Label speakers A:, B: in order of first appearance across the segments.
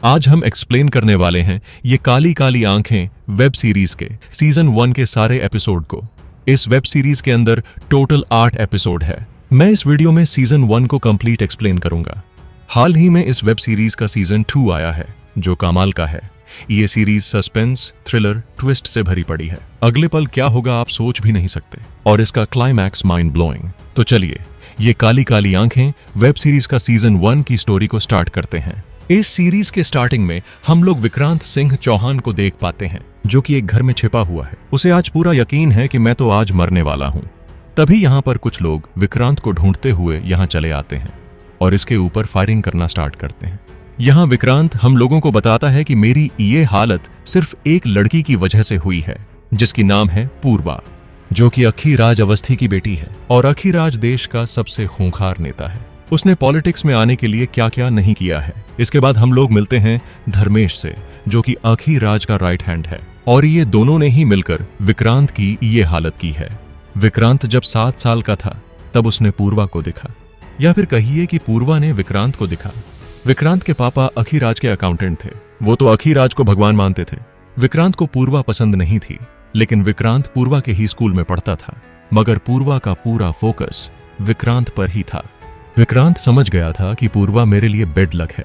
A: आज हम एक्सप्लेन करने वाले हैं ये काली काली आंखें वेब सीरीज के सीजन 1 के सारे एपिसोड को। इस वेब सीरीज के अंदर टोटल 8 एपिसोड है। मैं इस वीडियो में सीजन 1 को कंप्लीट एक्सप्लेन करूंगा। हाल ही में इस वेब सीरीज का सीजन 2 आया है जो कमाल का है। ये सीरीज सस्पेंस, थ्रिलर, ट्विस्ट से भरी पड़ी है। अगले पल क्या होगा आप सोच भी नहीं सकते, और इसका क्लाइमैक्स माइंड ब्लोइंग। तो चलिए ये काली काली आंखें वेब सीरीज का सीजन 1 की स्टोरी को स्टार्ट करते हैं। इस सीरीज के स्टार्टिंग में हम लोग विक्रांत सिंह चौहान को देख पाते हैं जो कि एक घर में छिपा हुआ है। उसे आज पूरा यकीन है कि मैं तो आज मरने वाला हूँ। तभी यहाँ पर कुछ लोग विक्रांत को ढूंढते हुए यहाँ चले आते हैं और इसके ऊपर फायरिंग करना स्टार्ट करते हैं। यहाँ विक्रांत हम लोगों को बताता है कि मेरी ये हालत सिर्फ एक लड़की की वजह से हुई है जिसकी नाम है पूर्वा, जो कि अखीराज अवस्थी की बेटी है और अखीराज देश का सबसे खूंखार नेता है। उसने पॉलिटिक्स में आने के लिए क्या क्या नहीं किया है। इसके बाद हम लोग मिलते हैं धर्मेश से, जो कि अखीराज का राइट हैंड है, और ये दोनों ने ही मिलकर विक्रांत की ये हालत की है। विक्रांत जब 7 साल का था तब उसने पूर्वा को देखा, या फिर कहिए कि पूर्वा ने विक्रांत को देखा। विक्रांत के पापा अखीराज के अकाउंटेंट थे। वो तो अखीराज को भगवान मानते थे। विक्रांत को पूर्वा पसंद नहीं थी, लेकिन विक्रांत पूर्वा के ही स्कूल में पढ़ता था। मगर पूर्वा का पूरा फोकस विक्रांत पर ही था। विक्रांत समझ गया था कि पूर्वा मेरे लिए बेड लक है।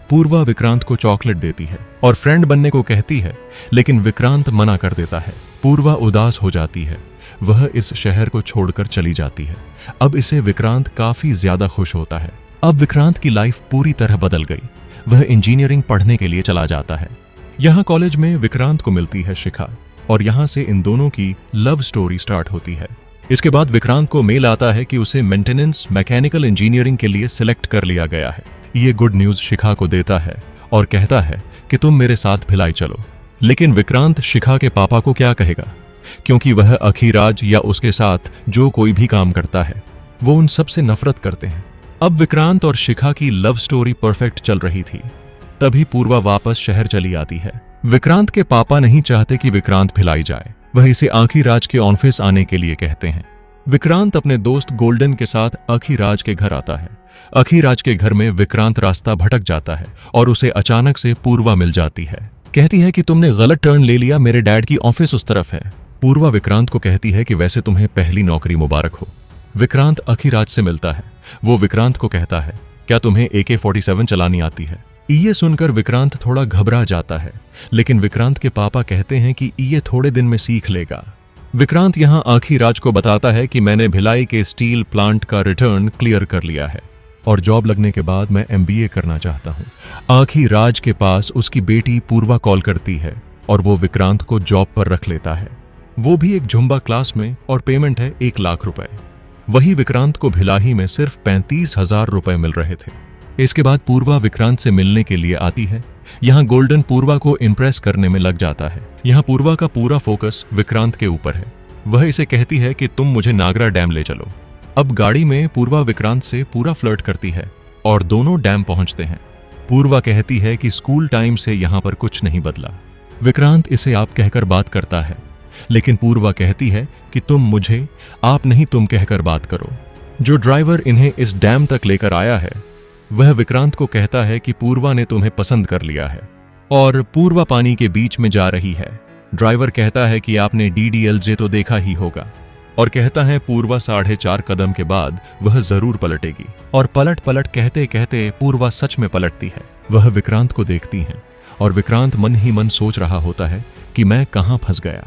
A: पूर्वा विक्रांत को चॉकलेट देती है और फ्रेंड बनने को कहती है, लेकिन विक्रांत मना कर देता है। पूर्वा उदास हो जाती है। वह इस शहर को छोड़कर चली जाती है। अब इसे विक्रांत काफी ज्यादा खुश होता है। अब विक्रांत की लाइफ पूरी तरह बदल गई। वह इंजीनियरिंग पढ़ने के लिए चला जाता है। यहाँ कॉलेज में विक्रांत को मिलती है शिखा, और यहाँ से इन दोनों की लव स्टोरी स्टार्ट होती है। इसके बाद विक्रांत को मेल आता है कि उसे मेंटेनेंस मैकेनिकल इंजीनियरिंग के लिए सिलेक्ट कर लिया गया है। ये गुड न्यूज शिखा को देता है और कहता है कि तुम मेरे साथ भिलाई चलो। लेकिन विक्रांत शिखा के पापा को क्या कहेगा, क्योंकि वह अखीराज या उसके साथ जो कोई भी काम करता है वो उन सब से नफरत करते हैं। अब विक्रांत और शिखा की लव स्टोरी परफेक्ट चल रही थी। तभी पूर्वा वापस शहर चली आती है। विक्रांत के पापा नहीं चाहते कि विक्रांत भिलाई जाए। वह इसे अखीराज के ऑफिस आने के लिए कहते हैं। विक्रांत अपने दोस्त गोल्डन के साथ अखीराज के घर आता है। अखीराज के घर में विक्रांत रास्ता भटक जाता है और उसे अचानक से पूर्वा मिल जाती है। कहती है कि तुमने गलत टर्न ले लिया, मेरे डैड की ऑफिस उस तरफ है। पूर्वा विक्रांत को कहती है कि वैसे तुम्हें पहली नौकरी मुबारक हो। विक्रांत अखीराज से मिलता है। वो विक्रांत को कहता है, क्या तुम्हें AK-47 चलानी आती है? ये सुनकर विक्रांत थोड़ा घबरा जाता है, लेकिन विक्रांत के पापा कहते हैं कि ये थोड़े दिन में सीख लेगा। विक्रांत यहाँ अखीराज को बताता है कि मैंने भिलाई के स्टील प्लांट का रिटर्न क्लियर कर लिया है और जॉब लगने के बाद मैं MBA करना चाहता हूँ। अखीराज के पास उसकी बेटी पूर्वा कॉल करती है और वो विक्रांत को जॉब पर रख लेता है, वो भी एक जुम्बा क्लास में, और पेमेंट है 1 लाख रुपए। वही विक्रांत को भिलाई में सिर्फ 35,000 रुपए मिल रहे थे। इसके बाद पूर्वा विक्रांत से मिलने के लिए आती है। यहाँ गोल्डन पूर्वा को इम्प्रेस करने में लग जाता है। यहाँ पूर्वा का पूरा फोकस विक्रांत के ऊपर है। वह इसे कहती है कि तुम मुझे नागरा डैम ले चलो। अब गाड़ी में पूर्वा विक्रांत से पूरा फ्लर्ट करती है और दोनों डैम पहुंचते हैं। पूर्वा कहती है कि स्कूल टाइम से यहाँ पर कुछ नहीं बदला। विक्रांत इसे आप कहकर बात करता है, लेकिन पूर्वा कहती है कि तुम मुझे आप नहीं तुम कहकर बात करो। जो ड्राइवर इन्हें इस डैम तक लेकर आया है वह विक्रांत को कहता है कि पूर्वा ने तुम्हें पसंद कर लिया है और पूर्वा पानी के बीच में जा रही है। ड्राइवर कहता है कि आपने DDLJ तो देखा ही होगा, और कहता है पूर्वा 4.5 कदम के बाद वह जरूर पलटेगी। और पलट पलट कहते कहते पूर्वा सच में पलटती है। वह विक्रांत को देखती है और विक्रांत मन ही मन सोच रहा होता है कि मैं कहाँ फंस गया।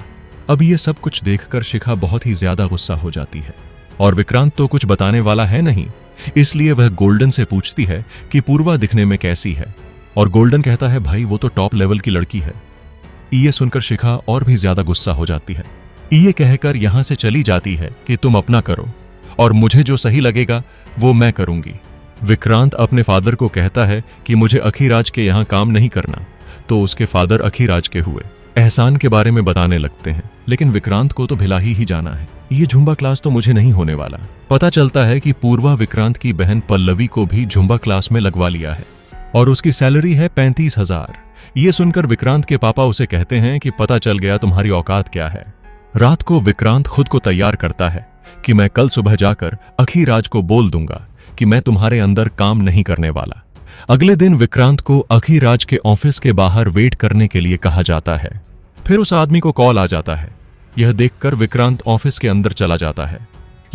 A: अब ये सब कुछ देखकर शिखा बहुत ही ज्यादा गुस्सा हो जाती है, और विक्रांत तो कुछ बताने वाला है नहीं, इसलिए वह गोल्डन से पूछती है कि पूर्वा दिखने में कैसी है। और गोल्डन कहता है, भाई वो तो टॉप लेवल की लड़की है। ये सुनकर शिखा और भी ज्यादा गुस्सा हो जाती है। ये कहकर यहां से चली जाती है कि तुम अपना करो और मुझे जो सही लगेगा वो मैं करूंगी। विक्रांत अपने फादर को कहता है कि मुझे अखीराज के यहाँ काम नहीं करना, तो उसके फादर अखीराज के हुए एहसान के बारे में बताने लगते हैं। लेकिन विक्रांत को तो भिलाई ही जाना है। ये झुम्बा क्लास तो मुझे नहीं होने वाला। पता चलता है कि पूर्वा विक्रांत की बहन पल्लवी को भी झुम्बा क्लास में लगवा लिया है और उसकी सैलरी है 35,000। ये सुनकर विक्रांत के पापा उसे कहते हैं कि पता चल गया तुम्हारी औकात क्या है। रात को विक्रांत खुद को तैयार करता है कि मैं कल सुबह जाकर अखीराज को बोल दूंगा कि मैं तुम्हारे अंदर काम नहीं करने वाला। अगले दिन विक्रांत को अखीराज के ऑफिस के बाहर वेट करने के लिए कहा जाता है। फिर उस आदमी को कॉल आ जाता है। यह देखकर विक्रांत ऑफिस के अंदर चला जाता है।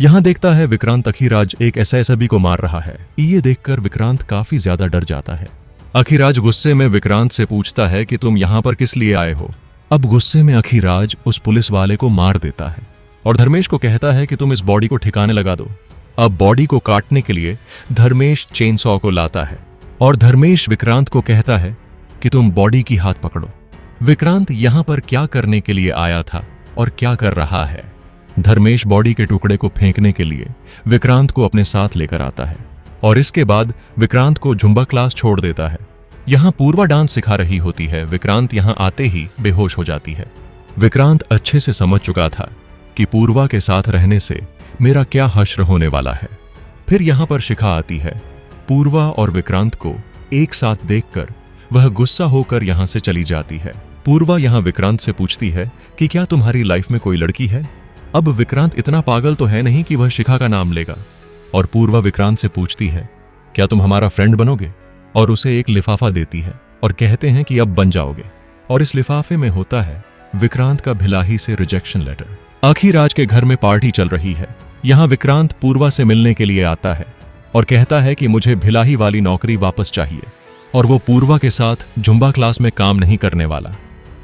A: यहाँ देखता है विक्रांत अखीराज एक एसएसबी को मार रहा है। ये देखकर विक्रांत काफी ज्यादा डर जाता है। अखीराज गुस्से में विक्रांत से पूछता है कि तुम यहाँ पर किस लिए आए हो। अब गुस्से में अखीराज उस पुलिस वाले को मार देता है और धर्मेश को कहता है कि तुम इस बॉडी को ठिकाने लगा दो। अब बॉडी को काटने के लिए धर्मेश चेनसॉ को लाता है और धर्मेश विक्रांत को कहता है कि तुम बॉडी की हाथ पकड़ो। विक्रांत यहाँ पर क्या करने के लिए आया था और क्या कर रहा है? धर्मेश बॉडी के टुकड़े को फेंकने के लिए विक्रांत को अपने साथ लेकर आता है और इसके बाद विक्रांत को जुम्बा क्लास छोड़ देता है। यहाँ पूर्वा डांस सिखा रही होती है। विक्रांत यहाँ आते ही बेहोश हो जाती है। विक्रांत अच्छे से समझ चुका था कि पूर्वा के साथ रहने से मेरा क्या हश्र होने वाला है। फिर यहाँ पर शिखा आती है। पूर्वा और विक्रांत को एक साथ देखकर वह गुस्सा होकर यहाँ से चली जाती है। पूर्वा यहाँ विक्रांत से पूछती है कि क्या तुम्हारी लाइफ में कोई लड़की है? अब विक्रांत इतना पागल तो है नहीं कि वह शिखा का नाम लेगा और पूर्वा विक्रांत से पूछती है क्या तुम हमारा फ्रेंड बनोगे? और उसे एक लिफाफा देती है और कहते हैं कि अब बन जाओगे। और इस लिफाफे में होता है विक्रांत का भिलाही से रिजेक्शन लेटर। अखीराज के घर में पार्टी चल रही है। यहाँ विक्रांत पूर्वा से मिलने के लिए आता है और कहता है कि मुझे भिलाही वाली नौकरी वापस चाहिए और वो पूर्वा के साथ जुम्बा क्लास में काम नहीं करने वाला।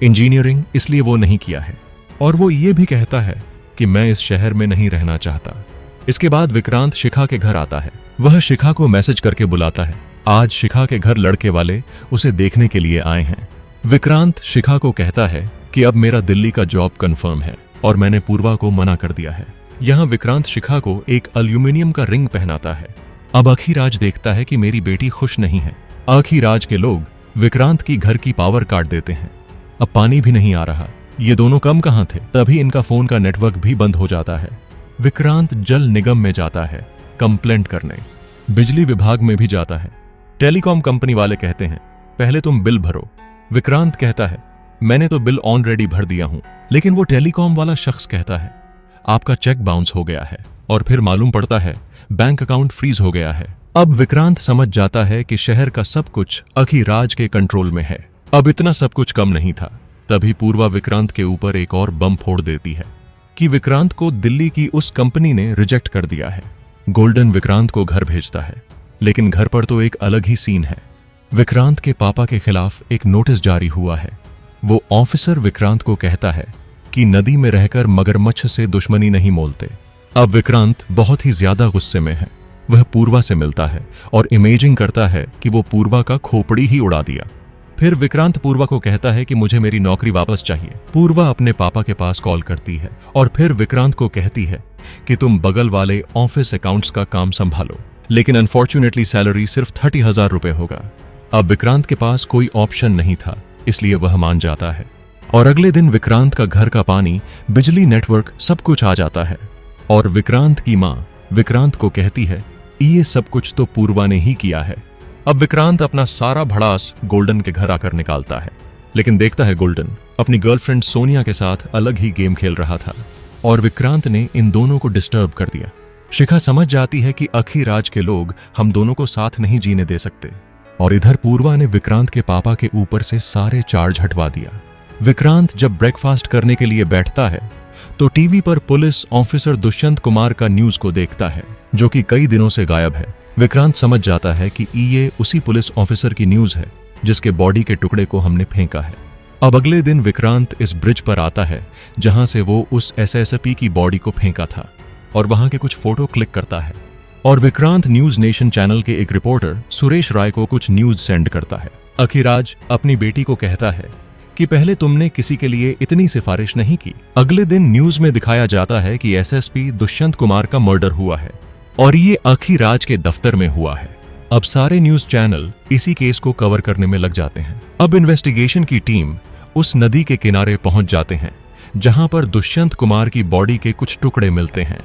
A: इंजीनियरिंग इसलिए वो नहीं किया है और वो ये भी कहता है कि मैं इस शहर में नहीं रहना चाहता। इसके बाद विक्रांत शिखा के घर आता है। वह शिखा को मैसेज करके बुलाता है। आज शिखा के घर लड़के वाले उसे देखने के लिए आए हैं। विक्रांत शिखा को कहता है कि अब मेरा दिल्ली का जॉब कंफर्म है और मैंने पूर्वा को मना कर दिया है। यहाँ विक्रांत शिखा को एक एल्यूमिनियम का रिंग पहनाता है। अब अखीराज देखता है कि मेरी बेटी खुश नहीं है। अखीराज के लोग विक्रांत की घर की पावर काट देते हैं। अब पानी भी नहीं आ रहा। ये दोनों कम कहाँ थे? तभी इनका फोन का नेटवर्क भी बंद हो जाता है। विक्रांत जल निगम में जाता है कंप्लेंट करने। बिजली विभाग में भी जाता है। टेलीकॉम कंपनी वाले कहते हैं पहले तुम बिल भरो। विक्रांत कहता है मैंने तो बिल ऑलरेडी भर दिया हूं। लेकिन वो टेलीकॉम वाला शख्स कहता है आपका चेक बाउंस हो गया है और फिर मालूम पड़ता है बैंक अकाउंट फ्रीज हो गया है। अब विक्रांत समझ जाता है कि शहर का सब कुछ अखीराज के कंट्रोल में है। अब इतना सब कुछ कम नहीं था। तभी पूर्वा विक्रांत के ऊपर एक और बम फोड़ देती है कि विक्रांत को दिल्ली की उस कंपनी ने रिजेक्ट कर दिया है। गोल्डन विक्रांत को घर भेजता है लेकिन घर पर तो एक अलग ही सीन है। विक्रांत के पापा के खिलाफ एक नोटिस जारी हुआ है। वो ऑफिसर विक्रांत को कहता है कि नदी में रहकर मगरमच्छ से दुश्मनी नहीं मोलते। अब विक्रांत बहुत ही ज्यादा गुस्से में है। वह पूर्वा से मिलता है और इमेजिंग करता है कि वो पूर्वा का खोपड़ी ही उड़ा दिया। फिर विक्रांत पूर्वा को कहता है कि मुझे मेरी नौकरी वापस चाहिए। पूर्वा अपने पापा के पास कॉल करती है और फिर विक्रांत को कहती है कि तुम बगल वाले ऑफिस अकाउंट्स का काम संभालो, लेकिन अनफॉर्चुनेटली सैलरी सिर्फ 30,000 रुपए होगा। अब विक्रांत के पास कोई ऑप्शन नहीं था, इसलिए वह मान जाता है। और अगले दिन विक्रांत का घर का पानी, बिजली, नेटवर्क सब कुछ आ जाता है और विक्रांत की माँ विक्रांत को कहती है ये सब कुछ तो पूर्वा ने ही किया है। अब विक्रांत अपना सारा भड़ास गोल्डन के घर आकर निकालता है, लेकिन देखता है गोल्डन अपनी गर्लफ्रेंड सोनिया के साथ अलग ही गेम खेल रहा था और विक्रांत ने इन दोनों को डिस्टर्ब कर दिया। शिखा समझ जाती है कि अखीराज के लोग हम दोनों को साथ नहीं जीने दे सकते और इधर पूर्वा ने विक्रांत के पापा के ऊपर से सारे चार्ज हटवा दिया। विक्रांत जब ब्रेकफास्ट करने के लिए बैठता है तो टीवी पर पुलिस ऑफिसर दुष्यंत कुमार का न्यूज को देखता है जो कि कई दिनों से गायब है। विक्रांत समझ जाता है कि ये उसी पुलिस ऑफिसर की न्यूज है जिसके बॉडी के टुकड़े को हमने फेंका है। अब अगले दिन विक्रांत इस ब्रिज पर आता है जहां से वो उस एसएसपी की बॉडी को फेंका था और वहां के कुछ फोटो क्लिक करता है और विक्रांत न्यूज नेशन चैनल के एक रिपोर्टर सुरेश राय को कुछ न्यूज सेंड करता है। अखीराज अपनी बेटी को कहता है कि पहले तुमने किसी के लिए इतनी सिफारिश नहीं की। अगले दिन न्यूज में दिखाया जाता है कि एसएसपी दुष्यंत कुमार का मर्डर हुआ है और ये अखीराज के दफ्तर में हुआ है। अब सारे न्यूज चैनल इसी केस को कवर करने में लग जाते हैं। अब इन्वेस्टिगेशन की टीम उस नदी के किनारे पहुंच जाते हैं जहां पर दुष्यंत कुमार की बॉडी के कुछ टुकड़े मिलते हैं।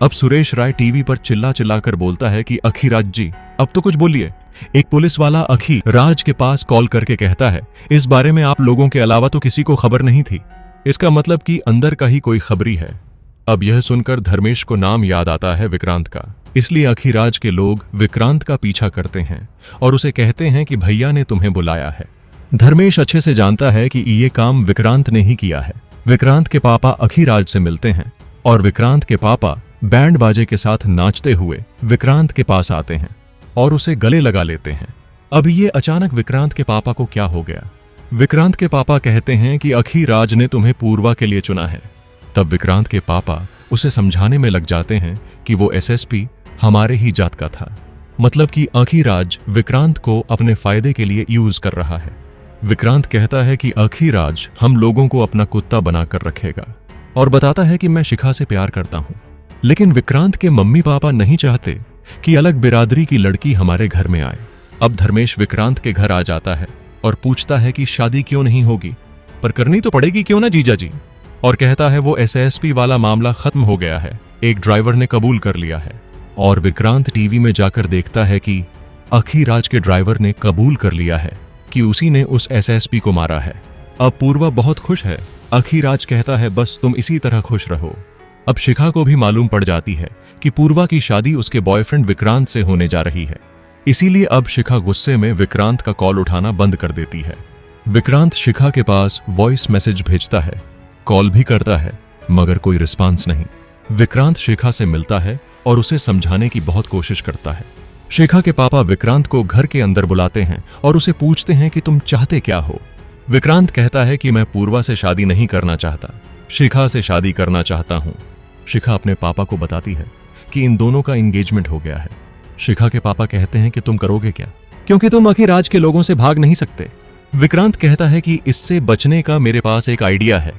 A: अब सुरेश राय टीवी पर चिल्ला चिल्लाकर बोलता है कि अखीराज जी अब तो कुछ बोलिए। एक पुलिस वाला अखीराज के पास कॉल करके कहता है इस बारे में आप लोगों के अलावा तो किसी को खबर नहीं थी। इसका मतलब कि अंदर का ही कोई खबरी है। अब यह सुनकर धर्मेश को नाम याद आता है विक्रांत का। इसलिए अखीराज के लोग विक्रांत का पीछा करते हैं और उसे कहते हैं कि भैया ने तुम्हें बुलाया है। धर्मेश अच्छे से जानता है कि ये काम विक्रांत ने ही किया है। विक्रांत के पापा अखीराज से मिलते हैं और विक्रांत के पापा बैंड बाजे के साथ नाचते हुए विक्रांत के पास आते हैं और उसे गले लगा लेते हैं। अब ये अचानक विक्रांत के पापा को क्या हो गया? विक्रांत के पापा कहते हैं कि अखीराज ने तुम्हें पूर्वा के लिए चुना है। तब विक्रांत के पापा उसे समझाने में लग जाते हैं कि वो एसएसपी हमारे ही जात का था, मतलब कि अखीराज विक्रांत को अपने फायदे के लिए यूज कर रहा है। विक्रांत कहता है कि अखीराज हम लोगों को अपना कुत्ता बनाकर रखेगा और बताता है कि मैं शिखा से प्यार करता हूं। लेकिन विक्रांत के मम्मी पापा नहीं चाहते कि अलग बिरादरी की लड़की हमारे घर में आए। अब धर्मेश विक्रांत के घर आ जाता है और पूछता है कि शादी क्यों नहीं होगी, पर करनी तो पड़ेगी क्यों ना जीजा जी, और कहता है वो एसएसपी वाला मामला खत्म हो गया है, एक ड्राइवर ने कबूल कर लिया है। और विक्रांत टीवी में जाकर देखता है कि अखीराज के ड्राइवर ने कबूल कर लिया है कि उसी ने उस एसएसपी को मारा है। अब पूर्वा बहुत खुश है। अखीराज कहता है बस तुम इसी तरह खुश रहो। अब शिखा को भी मालूम पड़ जाती है कि पूर्वा की शादी उसके बॉयफ्रेंड विक्रांत से होने जा रही है। इसीलिए अब शिखा गुस्से में विक्रांत का कॉल उठाना बंद कर देती है। विक्रांत शिखा के पास वॉइस मैसेज भेजता है, कॉल भी करता है, मगर कोई रिस्पांस नहीं। विक्रांत शिखा से मिलता है और उसे समझाने की बहुत कोशिश करता है। शिखा के पापा विक्रांत को घर के अंदर बुलाते हैं और उसे पूछते हैं कि तुम चाहते क्या हो। विक्रांत कहता है कि मैं पूर्वा से शादी नहीं करना चाहता, शिखा से शादी करना चाहता हूं। शिखा अपने पापा को बताती है कि इन दोनों का एंगेजमेंट हो गया है। शिखा के पापा कहते हैं कि तुम करोगे क्या, क्योंकि तुम अखीराज के लोगों से भाग नहीं सकते। विक्रांत कहता है कि इससे बचने का मेरे पास एक आइडिया है,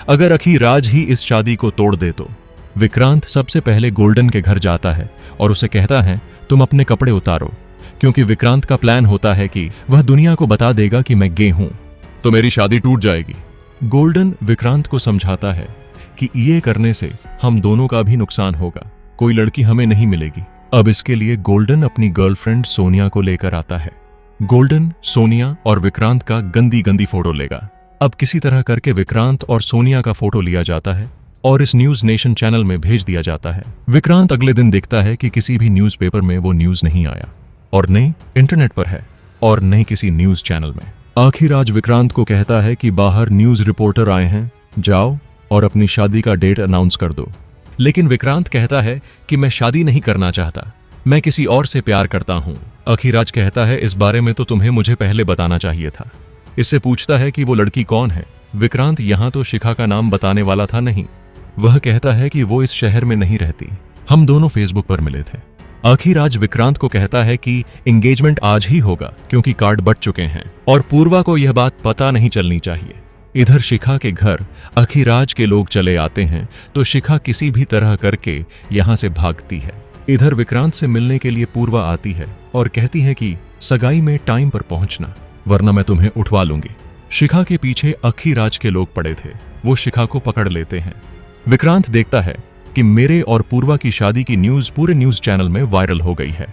A: अगर अखीराज ही इस शादी को तोड़ दे तो। विक्रांत सबसे पहले गोल्डन के घर जाता है और उसे कहता है तुम अपने कपड़े उतारो, क्योंकि विक्रांत का प्लान होता है कि वह दुनिया को बता देगा कि मैं गे हूं तो मेरी शादी टूट जाएगी। गोल्डन विक्रांत को समझाता है कि ये करने से हम दोनों का भी नुकसान होगा, कोई लड़की हमें नहीं मिलेगी। अब इसके लिए गोल्डन अपनी गर्लफ्रेंड सोनिया को लेकर आता है। गोल्डन सोनिया और विक्रांत का गंदी गंदी फोटो लेगा। अब किसी तरह करके विक्रांत और सोनिया का फोटो लिया जाता है और इस न्यूज नेशन चैनल में भेज दिया जाता है। विक्रांत अगले दिन देखता है कि किसी भी न्यूज़पेपर में वो न्यूज नहीं आया और नहीं इंटरनेट पर है और नहीं किसी न्यूज चैनल में। अखीराज विक्रांत को कहता है कि बाहर न्यूज रिपोर्टर आए हैं, जाओ और अपनी शादी का डेट अनाउंस कर दो। लेकिन विक्रांत कहता है कि मैं शादी नहीं करना चाहता, मैं किसी और से प्यार करता हूं। अखीराज कहता है इस बारे में तो तुम्हें मुझे पहले बताना चाहिए था। इससे पूछता है कि वो लड़की कौन है। विक्रांत यहां तो शिखा का नाम बताने वाला था नहीं। वह कहता है कि वो इस शहर में नहीं रहती, हम दोनों फेसबुक पर मिले थे। अखीराज विक्रांत को कहता है कि एंगेजमेंट आज ही होगा क्योंकि कार्ड बट चुके हैं और पूर्वा को यह बात पता नहीं चलनी चाहिए। इधर शिखा के घर अखीराज के लोग चले आते हैं तो शिखा किसी भी तरह करके यहां से भागती है। इधर विक्रांत से मिलने के लिए पूर्वा आती है और कहती है कि सगाई में टाइम पर पहुंचना, वरना मैं तुम्हें उठवा लूंगी। शिखा के पीछे अखीराज के लोग पड़े थे, वो शिखा को पकड़ लेते हैं। विक्रांत देखता है कि मेरे और पूर्वा की शादी की न्यूज पूरे न्यूज चैनल में वायरल हो गई है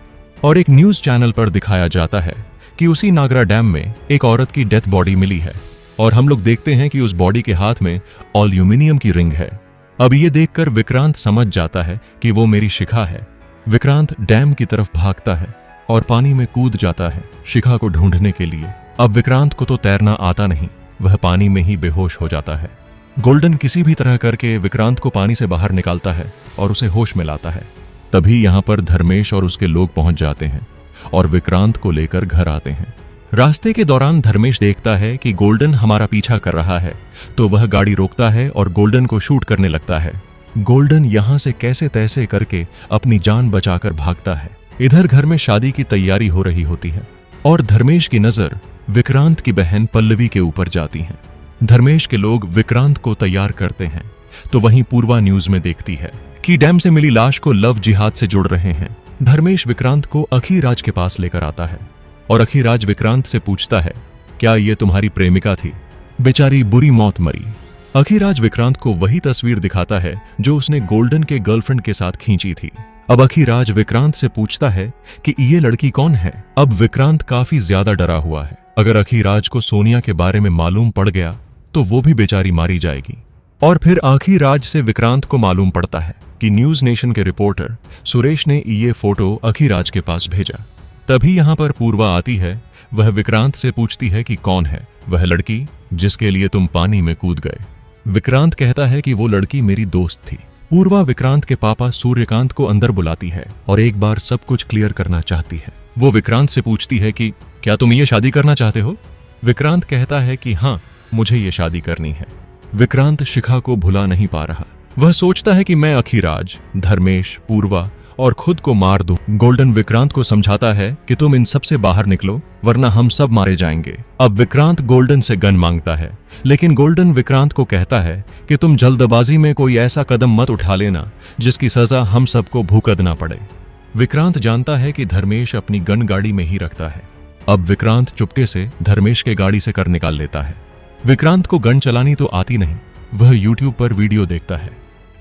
A: और एक न्यूज चैनल पर दिखाया जाता है कि उसी नागरा डैम में एक औरत की डेथ बॉडी मिली है और हम लोग देखते हैं कि उस बॉडी के हाथ में एल्यूमिनियम की रिंग है। अब ये देखकर विक्रांत समझ जाता है कि वो मेरी शिखा है। विक्रांत डैम की तरफ भागता है और पानी में कूद जाता है शिखा को ढूंढने के लिए। अब विक्रांत को तो तैरना आता नहीं, वह पानी में ही बेहोश हो जाता है। गोल्डन किसी भी तरह करके विक्रांत को पानी से बाहर निकालता है और उसे होश में लाता है। तभी यहाँ पर धर्मेश और उसके लोग पहुंच जाते हैं और विक्रांत को लेकर घर आते हैं। रास्ते के दौरान धर्मेश देखता है कि गोल्डन हमारा पीछा कर रहा है तो वह गाड़ी रोकता है और गोल्डन को शूट करने लगता है। गोल्डन यहाँ से कैसे तैसे करके अपनी जान बचाकर भागता है। इधर घर में शादी की तैयारी हो रही होती है और धर्मेश की नजर विक्रांत की बहन पल्लवी के ऊपर जाती है। धर्मेश के लोग विक्रांत को तैयार करते हैं तो वहीं पूर्वा न्यूज में देखती है कि डैम से मिली लाश को लव जिहाद से जुड़ रहे हैं। धर्मेश विक्रांत को अखीराज के पास लेकर आता है और अखीराज विक्रांत से पूछता है क्या ये तुम्हारी प्रेमिका थी, बेचारी बुरी मौत मरी। अखीराज विक्रांत को वही तस्वीर दिखाता है जो उसने गोल्डन के गर्लफ्रेंड के साथ खींची थी। अब अखीराज विक्रांत से पूछता है कि ये लड़की कौन है। अब विक्रांत काफी ज्यादा डरा हुआ है, अगर अखीराज को सोनिया के बारे में मालूम पड़ गया तो वो भी बेचारी मारी जाएगी। और फिर अखीराज से विक्रांत को मालूम पड़ता है कि न्यूज नेशन के रिपोर्टर सुरेश ने ये फोटो अखीराज के पास भेजा। तभी यहाँ पर पूर्वा आती है। वह विक्रांत से पूछती है कि कौन है वह लड़की जिसके लिए तुम पानी में कूद गए। विक्रांत कहता है कि वो लड़की मेरी दोस्त थी। पूर्वा विक्रांत के पापा सूर्यकांत को अंदर बुलाती है और एक बार सब कुछ क्लियर करना चाहती है। वो विक्रांत से पूछती है कि क्या तुम ये शादी करना चाहते हो। विक्रांत कहता है कि हाँ, मुझे ये शादी करनी है। विक्रांत शिखा को भुला नहीं पा रहा। वह सोचता है कि मैं अखीराज, धर्मेश, पूर्वा और खुद को मार दूं। गोल्डन विक्रांत को समझाता है कि तुम इन सब से बाहर निकलो वरना हम सब मारे जाएंगे। अब विक्रांत गोल्डन से गन मांगता है, लेकिन गोल्डन विक्रांत को कहता है कि तुम जल्दबाजी में कोई ऐसा कदम मत उठा लेना जिसकी सजा हम सबको भुगतना पड़े। विक्रांत जानता है कि धर्मेश अपनी गन गाड़ी में ही रखता है। अब विक्रांत चुपके से धर्मेश के गाड़ी से कर निकाल लेता है। विक्रांत को गन चलानी तो आती नहीं। वह यूट्यूब पर वीडियो देखता है,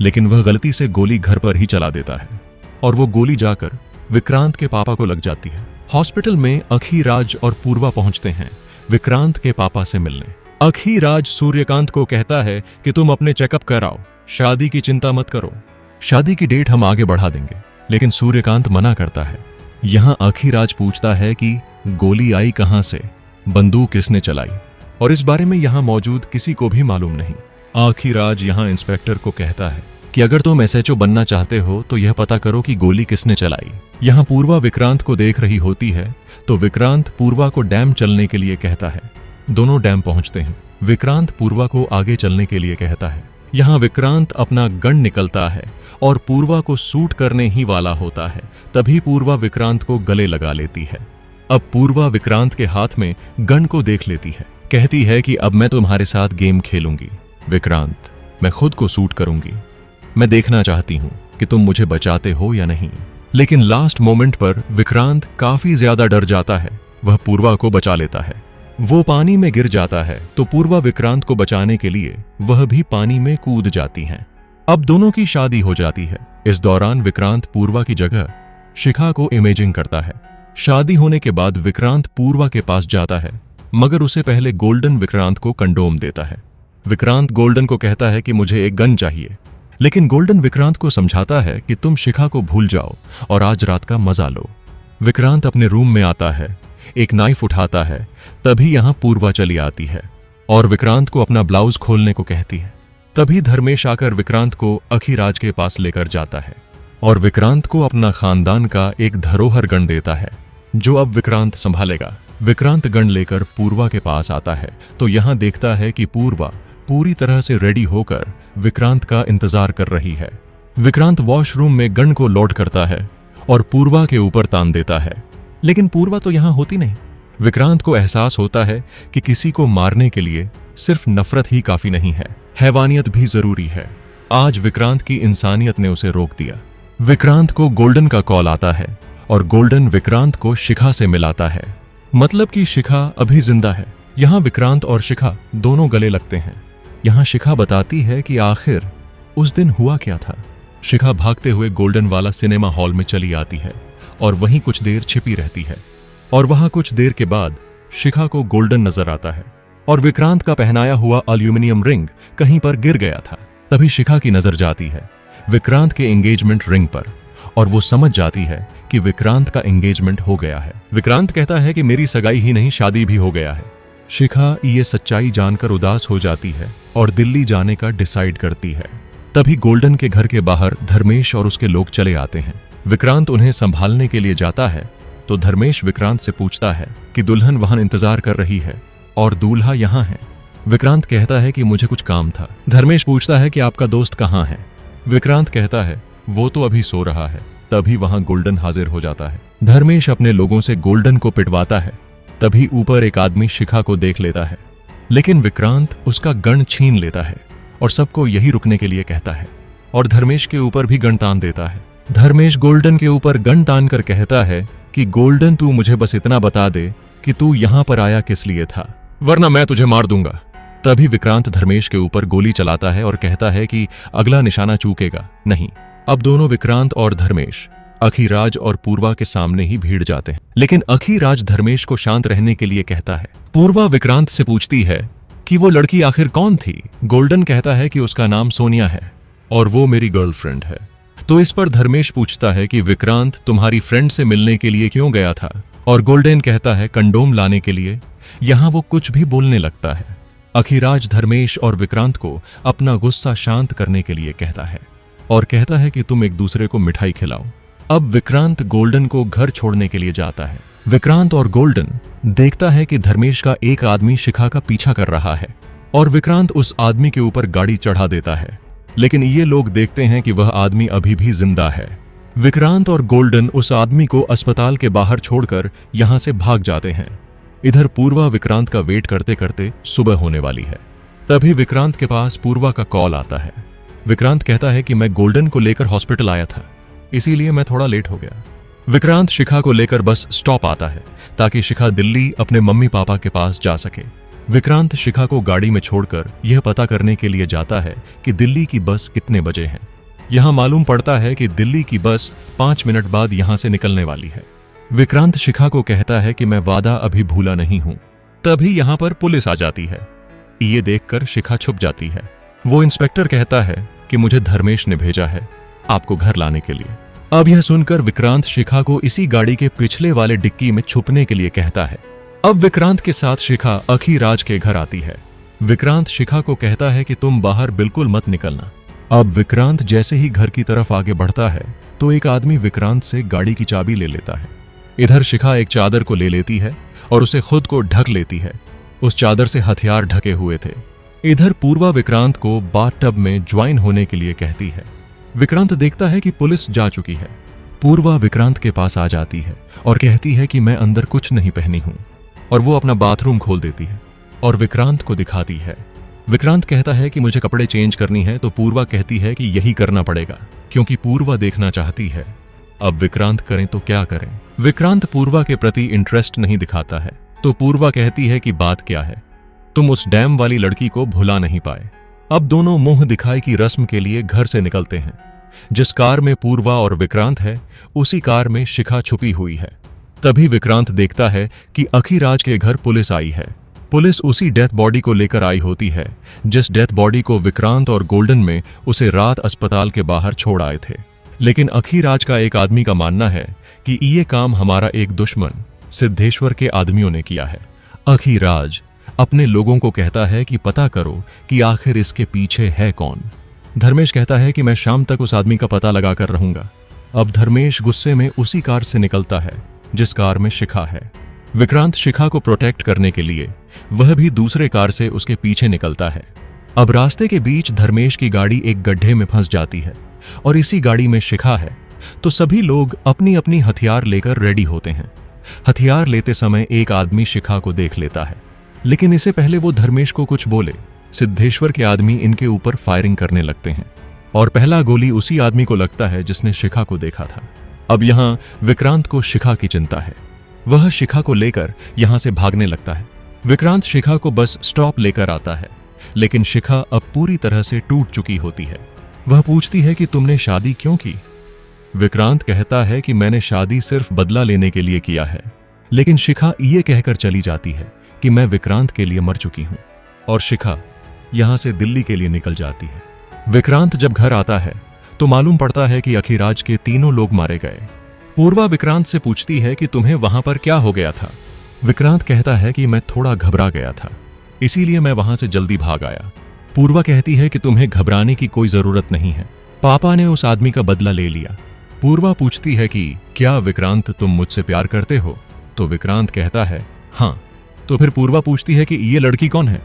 A: लेकिन वह गलती से गोली घर पर ही चला देता है और वो गोली जाकर विक्रांत के पापा को लग जाती है। हॉस्पिटल में अखीराज और पूर्वा पहुंचते हैं विक्रांत के पापा से मिलने। अखीराज सूर्यकांत को कहता है कि तुम अपने चेकअप कराओ, शादी की चिंता मत करो, शादी की डेट हम आगे बढ़ा देंगे। लेकिन सूर्यकांत मना करता है। यहाँ अखीराज पूछता है कि गोली आई कहां से, बंदूक किसने चलाई, और इस बारे में यहाँ मौजूद किसी को भी मालूम नहीं। अखीराज यहाँ इंस्पेक्टर को कहता है कि अगर तुम एसएचओ बनना चाहते हो तो यह पता करो कि गोली किसने चलाई। यहाँ पूर्वा विक्रांत को देख रही होती है तो विक्रांत पूर्वा को डैम चलने के लिए कहता है। दोनों डैम पहुंचते हैं। विक्रांत पूर्वा को आगे चलने के लिए कहता है। यहाँ विक्रांत अपना गन निकलता है और पूर्वा को शूट करने ही वाला होता है। तभी पूर्वा विक्रांत को गले लगा लेती है। अब पूर्वा विक्रांत के हाथ में गन को देख लेती है। कहती है कि अब मैं तुम्हारे साथ गेम खेलूंगी विक्रांत, मैं खुद को शूट करूंगी। मैं देखना चाहती हूं कि तुम मुझे बचाते हो या नहीं। लेकिन लास्ट मोमेंट पर विक्रांत काफी ज्यादा डर जाता है। वह पूर्वा को बचा लेता है। वो पानी में गिर जाता है तो पूर्वा विक्रांत को बचाने के लिए वह भी पानी में कूद जाती हैं। अब दोनों की शादी हो जाती है। इस दौरान विक्रांत पूर्वा की जगह शिखा को इमेजिंग करता है। शादी होने के बाद विक्रांत पूर्वा के पास जाता है, मगर उसे पहले गोल्डन विक्रांत को कंडोम देता है। विक्रांत गोल्डन को कहता है कि मुझे एक गन चाहिए, लेकिन गोल्डन विक्रांत को समझाता है कि तुम शिखा को भूल जाओ और आज रात का मजा लो। विक्रांत अपने रूम में आता है, एक नाइफ उठाता है। तभी यहाँ पूर्वा चली आती है और विक्रांत को अपना ब्लाउज खोलने को कहती है। तभी धर्मेश आकर विक्रांत को अखीराज के पास लेकर जाता है और विक्रांत को अपना खानदान का एक धरोहर गण देता है जो अब विक्रांत संभालेगा। विक्रांत गण लेकर पूर्वा के पास आता है तो यहाँ देखता है कि पूर्वा पूरी तरह से रेडी होकर विक्रांत का इंतजार कर रही है। विक्रांत वॉशरूम में गन को लोड करता है और पूर्वा के ऊपर तान देता है, लेकिन पूर्वा तो यहाँ होती नहीं। विक्रांत को एहसास होता है कि किसी को मारने के लिए सिर्फ नफरत ही काफी नहीं है, हैवानियत भी जरूरी है। आज विक्रांत की इंसानियत ने उसे रोक दिया। विक्रांत को गोल्डन का कॉल आता है और गोल्डन विक्रांत को शिखा से मिलाता है, मतलब कि शिखा अभी जिंदा है। यहाँ विक्रांत और शिखा दोनों गले लगते हैं। यहाँ शिखा बताती है कि आखिर उस दिन हुआ क्या था। शिखा भागते हुए गोल्डन वाला सिनेमा हॉल में चली आती है और वहीं कुछ देर छिपी रहती है और वहां कुछ देर के बाद शिखा को गोल्डन नजर आता है और विक्रांत का पहनाया हुआ एल्यूमिनियम रिंग कहीं पर गिर गया था। तभी शिखा की नजर जाती है विक्रांत के एंगेजमेंट रिंग पर और वो समझ जाती है कि विक्रांत का एंगेजमेंट हो गया है। विक्रांत कहता है कि मेरी सगाई ही नहीं, शादी भी हो गया है। शिखा ये सच्चाई जानकर उदास हो जाती है और दिल्ली जाने का डिसाइड करती है। तभी गोल्डन के घर के बाहर धर्मेश और उसके लोग चले आते हैं। विक्रांत उन्हें संभालने के लिए जाता है तो धर्मेश विक्रांत से पूछता है कि दुल्हन वहां इंतजार कर रही है और दूल्हा यहाँ है। विक्रांत कहता है कि मुझे कुछ काम था। धर्मेश पूछता है कि आपका दोस्त कहाँ है। विक्रांत कहता है वो तो अभी सो रहा है। तभी वहां गोल्डन हाजिर हो जाता है। धर्मेश अपने लोगों से गोल्डन को पिटवाता है। तभी ऊपर एक आदमी शिखा को देख लेता है, लेकिन विक्रांत उसका गन छीन लेता है और सबको यही रुकने के लिए कहता है और धर्मेश के ऊपर भी गन तान देता है। धर्मेश गोल्डन के ऊपर गन तान कर कहता है कि गोल्डन, तू मुझे बस इतना बता दे कि तू यहाँ पर आया किस लिए था, वरना मैं तुझे मार दूंगा। तभी विक्रांत धर्मेश के ऊपर गोली चलाता है और कहता है कि अगला निशाना चूकेगा नहीं। अब दोनों विक्रांत और धर्मेश अखीराज और पूर्वा के सामने ही भीड़ जाते हैं, लेकिन अखीराज धर्मेश को शांत रहने के लिए कहता है। पूर्वा विक्रांत से पूछती है कि वो लड़की आखिर कौन थी। गोल्डन कहता है कि उसका नाम सोनिया है और वो मेरी गर्लफ्रेंड है। तो इस पर धर्मेश पूछता है कि विक्रांत तुम्हारी फ्रेंड से मिलने के लिए क्यों गया था, और गोल्डन कहता है कंडोम लाने के लिए। यहां वो कुछ भी बोलने लगता है। अखिराज धर्मेश और विक्रांत को अपना गुस्सा शांत करने के लिए कहता है और कहता है कि तुम एक दूसरे को मिठाई खिलाओ। अब विक्रांत गोल्डन को घर छोड़ने के लिए जाता है। विक्रांत और गोल्डन देखता है कि धर्मेश का एक आदमी शिखा का पीछा कर रहा है और विक्रांत उस आदमी के ऊपर गाड़ी चढ़ा देता है, लेकिन ये लोग देखते हैं कि वह आदमी अभी भी जिंदा है। विक्रांत और गोल्डन उस आदमी को अस्पताल के बाहर छोड़कर यहां से भाग जाते हैं। इधर पूर्वा विक्रांत का वेट करते करते सुबह होने वाली है। तभी विक्रांत के पास पूर्वा का कॉल आता है। विक्रांत कहता है कि मैं गोल्डन को लेकर हॉस्पिटल आया था, इसीलिए मैं थोड़ा लेट हो गया। विक्रांत शिखा को लेकर बस स्टॉप आता है ताकि शिखा दिल्ली अपने मम्मी पापा के पास जा सके। विक्रांत शिखा को गाड़ी में छोड़कर यह पता करने के लिए जाता है कि दिल्ली की बस कितने बजे है। यहां मालूम पड़ता है कि दिल्ली की बस 5 मिनट बाद यहां से निकलने वाली है। विक्रांत शिखा को कहता है कि मैं वादा अभी भूला नहीं हूं। तभी यहां पर पुलिस आ जाती है। ये देखकर शिखा छुप जाती है। वो इंस्पेक्टर कहता है कि मुझे धर्मेश ने भेजा है आपको घर लाने के लिए। अब यह सुनकर विक्रांत शिखा को इसी गाड़ी के पिछले वाले डिक्की में छुपने के लिए कहता है। अब विक्रांत के साथ शिखा अखिराज के घर आती है। विक्रांत शिखा को कहता है कि तुम बाहर बिल्कुल मत निकलना। अब विक्रांत जैसे ही घर की तरफ आगे बढ़ता है तो एक आदमी विक्रांत से गाड़ी की चाबी ले लेता है। इधर शिखा एक चादर को ले लेती है और उसे खुद को ढक लेती है। उस चादर से हथियार ढके हुए थे। इधर पूर्वा विक्रांत को बाथटब में ज्वाइन होने के लिए कहती है। विक्रांत देखता है कि पुलिस जा चुकी है। पूर्वा विक्रांत के पास आ जाती है और कहती है कि मैं अंदर कुछ नहीं पहनी हूं, और वो अपना बाथरूम खोल देती है और विक्रांत को दिखाती है। विक्रांत कहता है कि मुझे कपड़े चेंज करनी है, तो पूर्वा कहती है कि यही करना पड़ेगा क्योंकि पूर्वा देखना चाहती है। अब विक्रांत करें तो क्या करें। विक्रांत पूर्वा के प्रति इंटरेस्ट नहीं दिखाता है, तो पूर्वा कहती है कि बात क्या है, तुम उस डैम वाली लड़की को भुला नहीं पाए। अब दोनों मुंह दिखाई की रस्म के लिए घर से निकलते हैं। जिस कार में पूर्वा और विक्रांत है उसी कार में शिखा छुपी हुई है। तभी विक्रांत देखता है कि अखिराज के घर पुलिस आई है। पुलिस उसी डेथ बॉडी को लेकर आई होती है जिस डेथ बॉडी को विक्रांत और गोल्डन में उसे रात अस्पताल के बाहर छोड़ आए थे। लेकिन अखिराज का एक आदमी का मानना है कि ये काम हमारा एक दुश्मन सिद्धेश्वर के आदमियों ने किया है। अखिराज अपने लोगों को कहता है कि पता करो कि आखिर इसके पीछे है कौन। धर्मेश कहता है कि मैं शाम तक उस आदमी का पता लगा कर रहूंगा। अब धर्मेश गुस्से में उसी कार से निकलता है जिस कार में शिखा है। विक्रांत शिखा को प्रोटेक्ट करने के लिए वह भी दूसरे कार से उसके पीछे निकलता है। अब रास्ते के बीच धर्मेश की गाड़ी एक गड्ढे में फंस जाती है और इसी गाड़ी में शिखा है, तो सभी लोग अपनी अपनी हथियार लेकर रेडी होते हैं। हथियार लेते समय एक आदमी शिखा को देख लेता है, लेकिन इससे पहले वो धर्मेश को कुछ बोले सिद्धेश्वर के आदमी इनके ऊपर फायरिंग करने लगते हैं और पहला गोली उसी आदमी को लगता है जिसने शिखा को देखा था। अब यहां विक्रांत को शिखा की चिंता है। वह शिखा को लेकर यहां से भागने लगता है। विक्रांत शिखा को बस स्टॉप लेकर आता है, लेकिन शिखा अब पूरी तरह से टूट चुकी होती है। वह पूछती है कि तुमने शादी क्यों की। विक्रांत कहता है कि मैंने शादी सिर्फ बदला लेने के लिए किया है, लेकिन शिखा ये कहकर चली जाती है कि मैं विक्रांत के लिए मर चुकी हूं, और शिखा यहां से दिल्ली के लिए निकल जाती है। विक्रांत जब घर आता है तो मालूम पड़ता है कि अखिराज के तीनों लोग मारे गए। पूर्वा विक्रांत से पूछती है कि तुम्हें वहां पर क्या हो गया था। विक्रांत कहता है कि मैं थोड़ा घबरा गया था, इसीलिए मैं वहां से जल्दी भाग आया। पूर्वा कहती है कि तुम्हें घबराने की कोई जरूरत नहीं है, पापा ने उस आदमी का बदला ले लिया। पूर्वा पूछती है कि क्या विक्रांत तुम मुझसे प्यार करते हो, तो विक्रांत कहता है हाँ। तो फिर पूर्वा पूछती है कि ये लड़की कौन है।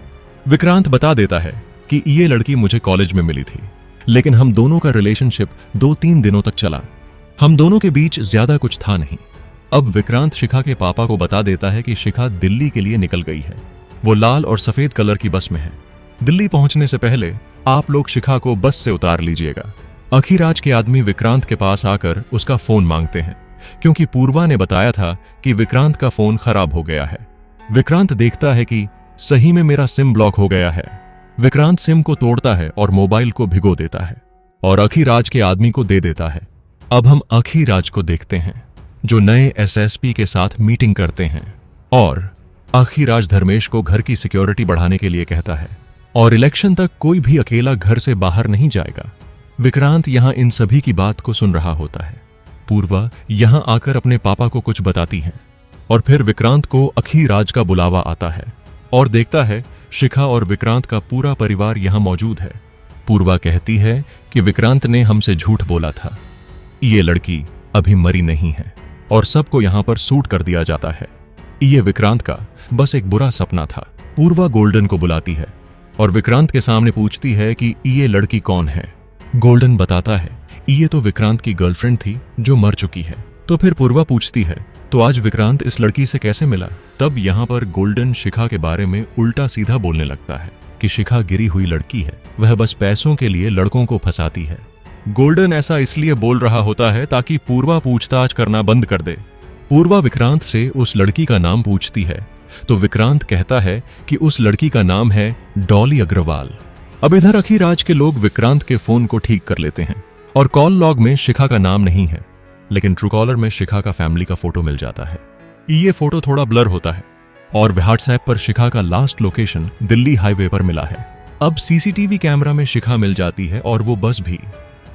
A: विक्रांत बता देता है कि ये लड़की मुझे कॉलेज में मिली थी, लेकिन हम दोनों का रिलेशनशिप 2-3 दिनों तक चला। हम दोनों के बीच ज्यादा कुछ था नहीं। अब विक्रांत शिखा के पापा को बता देता है कि शिखा दिल्ली के लिए निकल गई है। वो लाल और सफेद कलर की बस में है। दिल्ली पहुंचने से पहले आप लोग शिखा को बस से उतार लीजिएगा। अखिराज के आदमी विक्रांत के पास आकर उसका फोन मांगते हैं, क्योंकि पूर्वा ने बताया था कि विक्रांत का फोन खराब हो गया है। विक्रांत देखता है कि सही में मेरा सिम ब्लॉक हो गया है। विक्रांत सिम को तोड़ता है और मोबाइल को भिगो देता है और अखिराज के आदमी को दे देता है। अब हम अखिराज को देखते हैं जो नए एसएसपी के साथ मीटिंग करते हैं, और अखिराज धर्मेश को घर की सिक्योरिटी बढ़ाने के लिए कहता है और इलेक्शन तक कोई भी अकेला घर से बाहर नहीं जाएगा। विक्रांत यहाँ इन सभी की बात को सुन रहा होता है। पूर्वा यहाँ आकर अपने पापा को कुछ बताती है और फिर विक्रांत को अखीराज का बुलावा आता है और देखता है शिखा और विक्रांत का पूरा परिवार यहाँ मौजूद है। पूर्वा कहती है कि विक्रांत ने हमसे झूठ बोला था, ये लड़की अभी मरी नहीं है और सबको यहाँ पर सूट कर दिया जाता है। ये विक्रांत का बस एक बुरा सपना था। पूर्वा गोल्डन को बुलाती है और विक्रांत के सामने पूछती है कि ये लड़की कौन है। गोल्डन बताता है ये तो विक्रांत की गर्लफ्रेंड थी जो मर चुकी है। तो फिर पूर्वा पूछती है तो आज विक्रांत इस लड़की से कैसे मिला। तब यहाँ पर गोल्डन शिखा के बारे में उल्टा सीधा बोलने लगता है कि शिखा गिरी हुई लड़की है, वह बस पैसों के लिए लड़कों को फंसाती है। गोल्डन ऐसा इसलिए बोल रहा होता है ताकि पूर्वा पूछताछ करना बंद कर दे। पूर्वा विक्रांत से उस लड़की का नाम पूछती है तो विक्रांत कहता है कि उस लड़की का नाम है डॉली अग्रवाल। अब इधर अखीराज के लोग विक्रांत के फोन को ठीक कर लेते हैं और कॉल लॉग में शिखा का नाम नहीं है, लेकिन ट्रूकॉलर में शिखा का फैमिली का फोटो मिल जाता है। ये फोटो थोड़ा ब्लर होता है और व्हाट्सएप पर शिखा का लास्ट लोकेशन दिल्ली हाईवे पर मिला है। अब सीसीटीवी कैमरा में शिखा मिल जाती है और वो बस भी।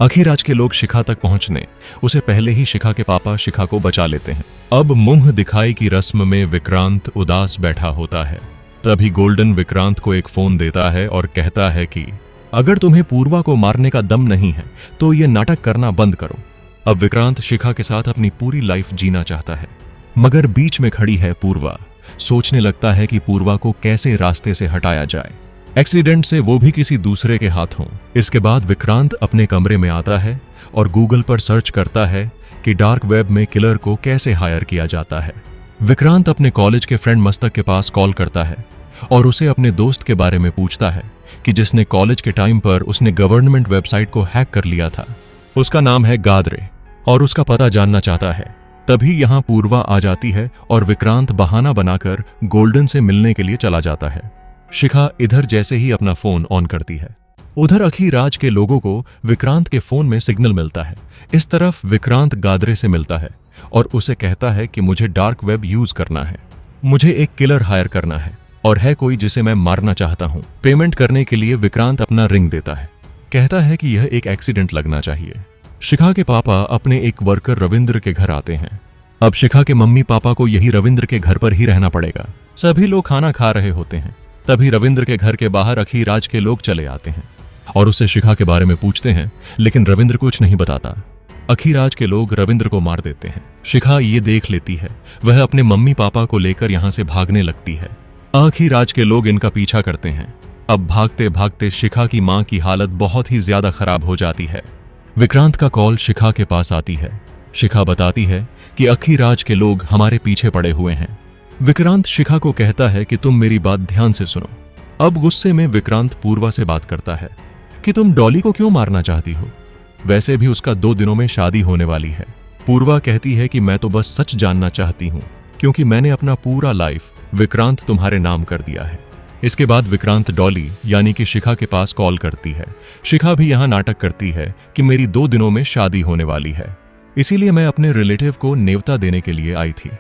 A: अखीराज के लोग शिखा तक पहुंचने उसे पहले ही शिखा के पापा शिखा को बचा लेते हैं। अब मुंह दिखाई की रस्म में विक्रांत उदास बैठा होता है। तभी गोल्डन विक्रांत को एक फोन देता है और कहता है कि अगर तुम्हें पूर्वा को मारने का दम नहीं है तो ये नाटक करना बंद करो। अब विक्रांत शिखा के साथ अपनी पूरी लाइफ जीना चाहता है, मगर बीच में खड़ी है पूर्वा। सोचने लगता है कि पूर्वा को कैसे रास्ते से हटाया जाए, एक्सीडेंट से वो भी किसी दूसरे के हाथों। इसके बाद विक्रांत अपने कमरे में आता है और गूगल पर सर्च करता है कि डार्क वेब में किलर को कैसे हायर किया जाता है। विक्रांत अपने कॉलेज के फ्रेंड मस्तक के पास कॉल करता है और उसे अपने दोस्त के बारे में पूछता है कि जिसने कॉलेज के टाइम पर उसने गवर्नमेंट वेबसाइट को हैक कर लिया था। उसका नाम है गादरे और उसका पता जानना चाहता है। तभी यहाँ पूर्वा आ जाती है और विक्रांत बहाना बनाकर गोल्डन से मिलने के लिए चला जाता है। शिखा इधर जैसे ही अपना फोन ऑन करती है, उधर अखीराज के लोगों को विक्रांत के फोन में सिग्नल मिलता है। इस तरफ विक्रांत गादरे से मिलता है और उसे कहता है कि मुझे डार्क वेब यूज करना है, मुझे एक किलर हायर करना है और है कोई जिसे मैं मारना चाहता हूँ। पेमेंट करने के लिए विक्रांत अपना रिंग देता है, कहता है कि यह एक एक्सीडेंट लगना चाहिए। शिखा के पापा अपने एक वर्कर रविंद्र के घर आते हैं। अब शिखा के मम्मी पापा को यही रविंद्र के घर पर ही रहना पड़ेगा। सभी लोग खाना खा रहे होते हैं। तभी रविंद्र के घर के बाहर अखीराज के लोग चले आते हैं और उससे शिखा के बारे में पूछते हैं, लेकिन रविंद्र कुछ नहीं बताता। अखीराज के लोग रविंद्र को मार देते हैं। शिखा ये देख लेती है, वह अपने मम्मी पापा को लेकर यहाँ से भागने लगती है। अखीराज के लोग इनका पीछा करते हैं। अब भागते भागते शिखा की मां की हालत बहुत ही ज्यादा खराब हो जाती है। विक्रांत का कॉल शिखा के पास आती है। शिखा बताती है कि अखीराज के लोग हमारे पीछे पड़े हुए हैं। विक्रांत शिखा को कहता है कि तुम मेरी बात ध्यान से सुनो। अब गुस्से में विक्रांत पूर्वा से बात करता है कि तुम डॉली को क्यों मारना चाहती हो, वैसे भी उसका 2 दिनों में शादी होने वाली है। पूर्वा कहती है कि मैं तो बस सच जानना चाहती हूँ, क्योंकि मैंने अपना पूरा लाइफ विक्रांत तुम्हारे नाम कर दिया है। इसके बाद विक्रांत डॉली यानी कि शिखा के पास कॉल करती है। शिखा भी यहाँ नाटक करती है कि मेरी 2 दिनों में शादी होने वाली है, इसीलिए मैं अपने रिलेटिव को न्योता देने के लिए आई थी।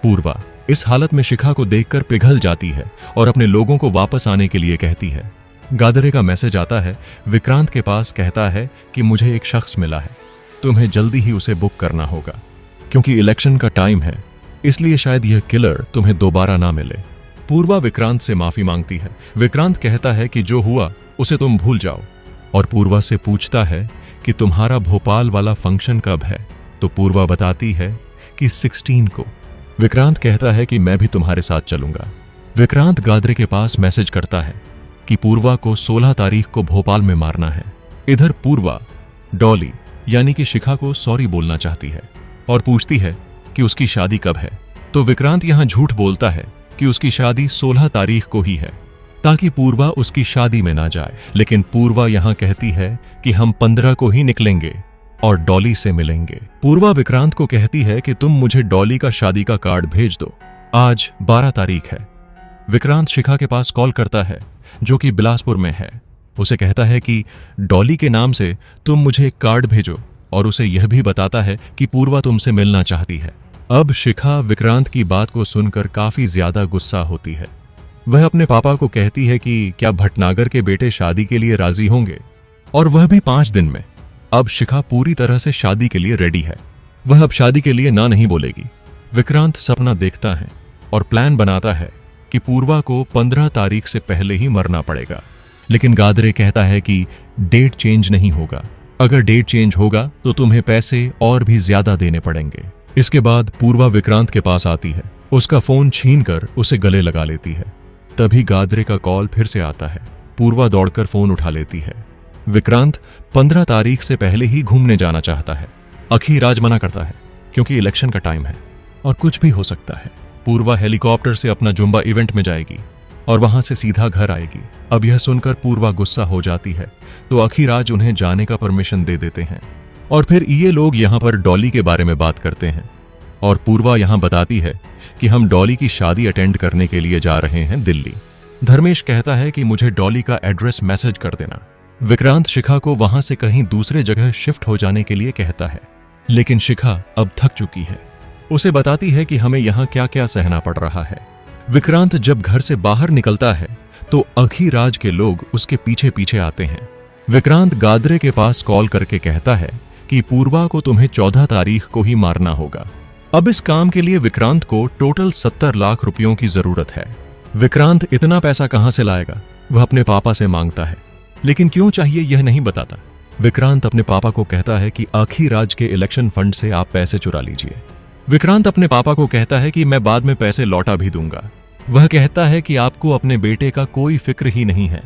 A: पूर्वा इस हालत में शिखा को देखकर पिघल जाती है और अपने लोगों को वापस आने के लिए कहती है। गादरे का मैसेज आता है विक्रांत के पास, कहता है कि मुझे एक शख्स मिला है, तुम्हें जल्दी ही उसे बुक करना होगा, क्योंकि इलेक्शन का टाइम है, इसलिए शायद यह किलर तुम्हें दोबारा ना मिले। पूर्वा विक्रांत से माफी मांगती है। विक्रांत कहता है कि जो हुआ उसे तुम भूल जाओ और पूर्वा से पूछता है कि तुम्हारा भोपाल वाला फंक्शन कब है, तो पूर्वा बताती है कि 16 को। विक्रांत कहता है कि मैं भी तुम्हारे साथ चलूंगा। विक्रांत गादरे के पास मैसेज करता है कि पूर्वा को 16 तारीख को भोपाल में मारना है। इधर पूर्वा डॉली यानी कि शिखा को सॉरी बोलना चाहती है और पूछती है कि उसकी शादी कब है, तो विक्रांत यहां झूठ बोलता है कि उसकी शादी 16 तारीख को ही है, ताकि पूर्वा उसकी शादी में ना जाए। लेकिन पूर्वा यहां कहती है कि हम 15 को ही निकलेंगे और डॉली से मिलेंगे। पूर्वा विक्रांत को कहती है कि तुम मुझे डॉली का शादी का कार्ड भेज दो, आज 12 तारीख है। विक्रांत शिखा के पास कॉल करता है जो कि बिलासपुर में है। उसे कहता है कि डॉली के नाम से तुम मुझे एक कार्ड भेजो और उसे यह भी बताता है कि पूर्वा तुमसे मिलना चाहती है। अब शिखा विक्रांत की बात को सुनकर काफी ज्यादा गुस्सा होती है। वह अपने पापा को कहती है कि क्या भटनागर के बेटे शादी के लिए राजी होंगे, और वह भी 5 दिन में। अब शिखा पूरी तरह से शादी के लिए रेडी है। वह अब शादी के लिए ना नहीं बोलेगी। विक्रांत सपना देखता है और प्लान बनाता है कि पूर्वा को 15 तारीख से पहले ही मरना पड़ेगा। लेकिन गादरे कहता है कि डेट चेंज नहीं होगा। अगर डेट चेंज होगा तो तुम्हें पैसे और भी ज्यादा देने पड़ेंगे। इसके बाद पूर्वा विक्रांत के पास आती है। उसका फोन छीनकर उसे गले लगा लेती है। तभी गादरे का कॉल फिर से आता है। पूर्वा दौड़कर फोन उठा लेती है। विक्रांत 15 तारीख से पहले ही घूमने जाना चाहता है। अखीराज मना करता है क्योंकि इलेक्शन का टाइम है और कुछ भी हो सकता है। पूर्वा हेलीकॉप्टर से अपना जुम्बा इवेंट में जाएगी और वहां से सीधा घर आएगी। अब यह सुनकर पूर्वा गुस्सा हो जाती है तो अखीराज उन्हें जाने का परमिशन दे देते हैं। और फिर ये लोग यहाँ पर डॉली के बारे में बात करते हैं और पूर्वा यहाँ बताती है कि हम डॉली की शादी अटेंड करने के लिए जा रहे हैं दिल्ली। धर्मेश कहता है कि मुझे डॉली का एड्रेस मैसेज कर देना। विक्रांत शिखा को वहां से कहीं दूसरे जगह शिफ्ट हो जाने के लिए कहता है, लेकिन शिखा अब थक चुकी है। उसे बताती है कि हमें यहाँ क्या क्या सहना पड़ रहा है। विक्रांत जब घर से बाहर निकलता है तो अखीराज के लोग उसके पीछे पीछे आते हैं। विक्रांत गादरे के पास कॉल करके कहता है कि पूर्वा को तुम्हें 14 तारीख को ही मारना होगा। अब इस काम के लिए विक्रांत को टोटल 70 लाख रुपयों की जरूरत है। विक्रांत इतना पैसा कहां से लाएगा? वह अपने पापा से मांगता है, लेकिन क्यों चाहिए यह नहीं बताता। विक्रांत अपने पापा को कहता है कि अखीराज के इलेक्शन फंड से आप पैसे चुरा लीजिए। विक्रांत अपने पापा को कहता है कि मैं बाद में पैसे लौटा भी दूंगा। वह कहता है कि आपको अपने बेटे का कोई फिक्र ही नहीं है।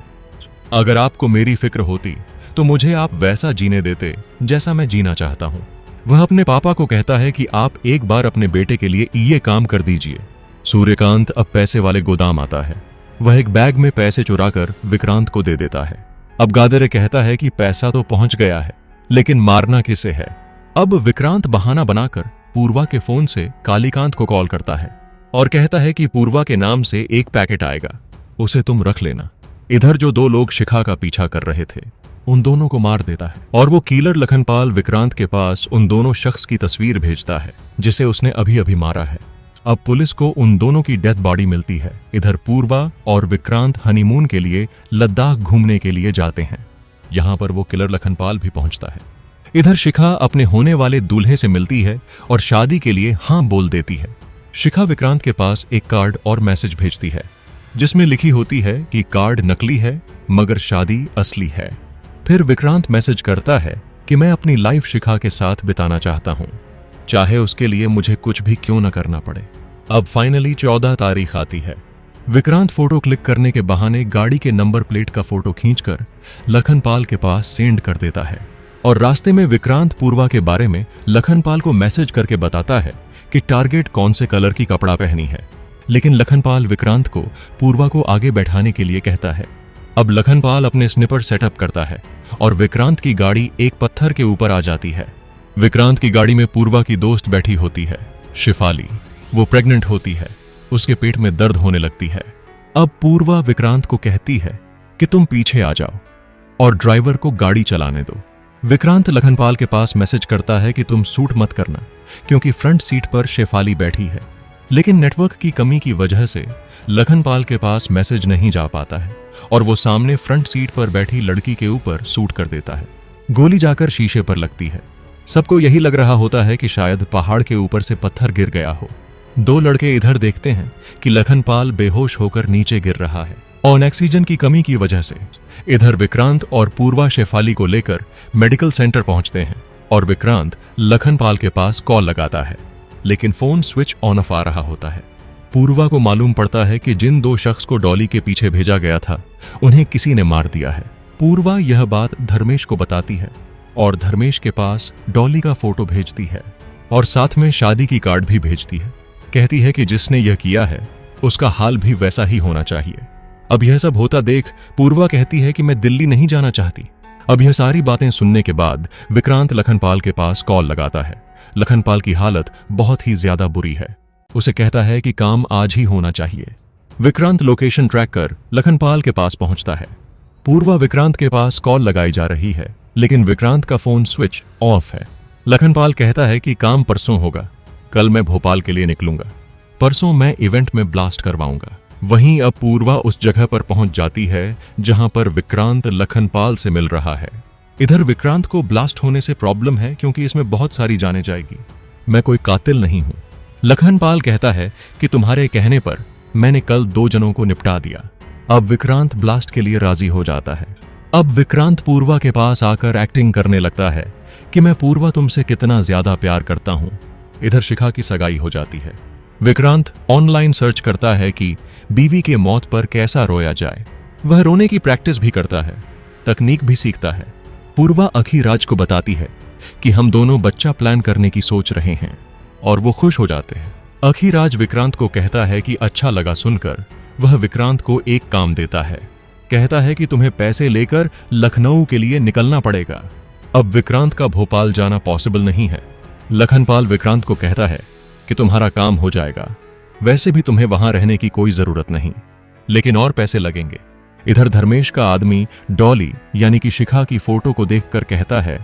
A: अगर आपको मेरी फिक्र होती तो मुझे आप वैसा जीने देते जैसा मैं जीना चाहता हूं। वह अपने पापा को कहता है कि आप एक बार अपने बेटे के लिए ये काम कर दीजिए। सूर्यकांत अब पैसे वाले गोदाम आता है। वह एक बैग में पैसे चुराकर विक्रांत को दे देता है। अब गादरे कहता है कि पैसा तो पहुंच गया है, लेकिन मारना किसे है। अब विक्रांत बहाना बनाकर पूर्वा के फोन से कालीकांत को कॉल करता है और कहता है कि पूर्वा के नाम से एक पैकेट आएगा, उसे तुम रख लेना। इधर जो 2 लोग शिखा का पीछा कर रहे थे उन दोनों को मार देता है और वो किलर लखनपाल विक्रांत के पास उन दोनों शख्स की तस्वीर भेजता है जिसे उसने अभी अभी मारा है। अब पुलिस को उन दोनों की डेथ बॉडी मिलती है। इधर पूर्वा और विक्रांत हनीमून के लिए लद्दाख घूमने के लिए जाते हैं। यहाँ पर वो किलर लखनपाल भी पहुंचता है। इधर शिखा अपने होने वाले दूल्हे से मिलती है और शादी के लिए हाँ बोल देती है। शिखा विक्रांत के पास एक कार्ड और मैसेज भेजती है जिसमें लिखी होती है कि कार्ड नकली है मगर शादी असली है। फिर विक्रांत मैसेज करता है कि मैं अपनी लाइफ शिखा के साथ बिताना चाहता हूं, चाहे उसके लिए मुझे कुछ भी क्यों न करना पड़े। अब फाइनली 14 तारीख आती है। विक्रांत फोटो क्लिक करने के बहाने गाड़ी के नंबर प्लेट का फोटो खींचकर लखनपाल के पास सेंड कर देता है और रास्ते में विक्रांत पूर्वा के बारे में लखनपाल को मैसेज करके बताता है कि टारगेट कौन से कलर की कपड़ा पहनी है। लेकिन लखनपाल विक्रांत को पूर्वा को आगे बैठाने के लिए कहता है। अब लखनपाल अपने स्निपर सेटअप करता है और विक्रांत की गाड़ी एक पत्थर के ऊपर आ जाती है। विक्रांत की गाड़ी में पूर्वा की दोस्त बैठी होती है, शिफाली। वो प्रेग्नेंट होती है, उसके पेट में दर्द होने लगती है। अब पूर्वा विक्रांत को कहती है कि तुम पीछे आ जाओ और ड्राइवर को गाड़ी चलाने दो। विक्रांत लखनपाल के पास मैसेज करता है कि तुम सूट मत करना क्योंकि फ्रंट सीट पर शेफाली बैठी है। लेकिन नेटवर्क की कमी की वजह से लखनपाल के पास मैसेज नहीं जा पाता है और वो सामने फ्रंट सीट पर बैठी लड़की के ऊपर सूट कर देता है। गोली जाकर शीशे पर लगती है। सबको यही लग रहा होता है कि शायद पहाड़ के ऊपर से पत्थर गिर गया हो। 2 लड़के इधर देखते हैं कि लखनपाल बेहोश होकर नीचे गिर रहा है और ऑक्सीजन की कमी की वजह से। इधर विक्रांत और पूर्वा शेफाली को लेकर मेडिकल सेंटर पहुंचते हैं और विक्रांत लखनपाल के पास कॉल लगाता है, लेकिन फोन स्विच ऑन ऑफ आ रहा होता है। पूर्वा को मालूम पड़ता है कि जिन 2 शख्स को डॉली के पीछे भेजा गया था उन्हें किसी ने मार दिया है। पूर्वा यह बात धर्मेश को बताती है और धर्मेश के पास डॉली का फोटो भेजती है और साथ में शादी की कार्ड भी भेजती है। कहती है कि जिसने यह किया है उसका हाल भी वैसा ही होना चाहिए। अब यह सब होता देख पूर्वा कहती है कि मैं दिल्ली नहीं जाना चाहती। अब यह सारी बातें सुनने के बाद विक्रांत लखनपाल के पास कॉल लगाता है। लखनपाल की हालत बहुत ही ज्यादा बुरी है। उसे कहता है कि काम आज ही होना चाहिए। विक्रांत लोकेशन ट्रैक कर लखनपाल के पास पहुंचता है। पूर्वा विक्रांत के पास कॉल लगाई जा रही है, लेकिन विक्रांत का फोन स्विच ऑफ है। लखनपाल कहता है कि काम परसों होगा, कल मैं भोपाल के लिए निकलूंगा, परसों मैं इवेंट में ब्लास्ट करवाऊंगा। वहीं अब पूर्वा उस जगह पर पहुंच जाती है जहां पर विक्रांत लखनपाल से मिल रहा है। इधर विक्रांत को ब्लास्ट होने से प्रॉब्लम है क्योंकि इसमें बहुत सारी जाने जाएगी। मैं कोई कातिल नहीं हूं। लखनपाल कहता है कि तुम्हारे कहने पर मैंने कल 2 जनों को निपटा दिया। अब विक्रांत ब्लास्ट के लिए राजी हो जाता है। अब विक्रांत पूर्वा के पास आकर एक्टिंग करने लगता है कि मैं पूर्वा तुमसे कितना ज्यादा प्यार करता हूं। इधर शिखा की सगाई हो जाती है। विक्रांत ऑनलाइन सर्च करता है कि बीवी के मौत पर कैसा रोया जाए। वह रोने की प्रैक्टिस भी करता है, तकनीक भी सीखता है। पूर्वा अखीराज को बताती है कि हम दोनों बच्चा प्लान करने की सोच रहे हैं और वो खुश हो जाते हैं। अखीराज विक्रांत को कहता है कि अच्छा लगा सुनकर। वह विक्रांत को एक काम देता है, कहता है कि तुम्हें पैसे लेकर लखनऊ के लिए निकलना पड़ेगा। अब विक्रांत का भोपाल जाना पॉसिबल नहीं है। लखनपाल विक्रांत को कहता है कि तुम्हारा काम हो जाएगा, वैसे भी तुम्हें वहां रहने की कोई जरूरत नहीं, लेकिन और पैसे लगेंगे। इधर धर्मेश का आदमी डॉली यानी कि शिखा की फोटो को देखकर कहता है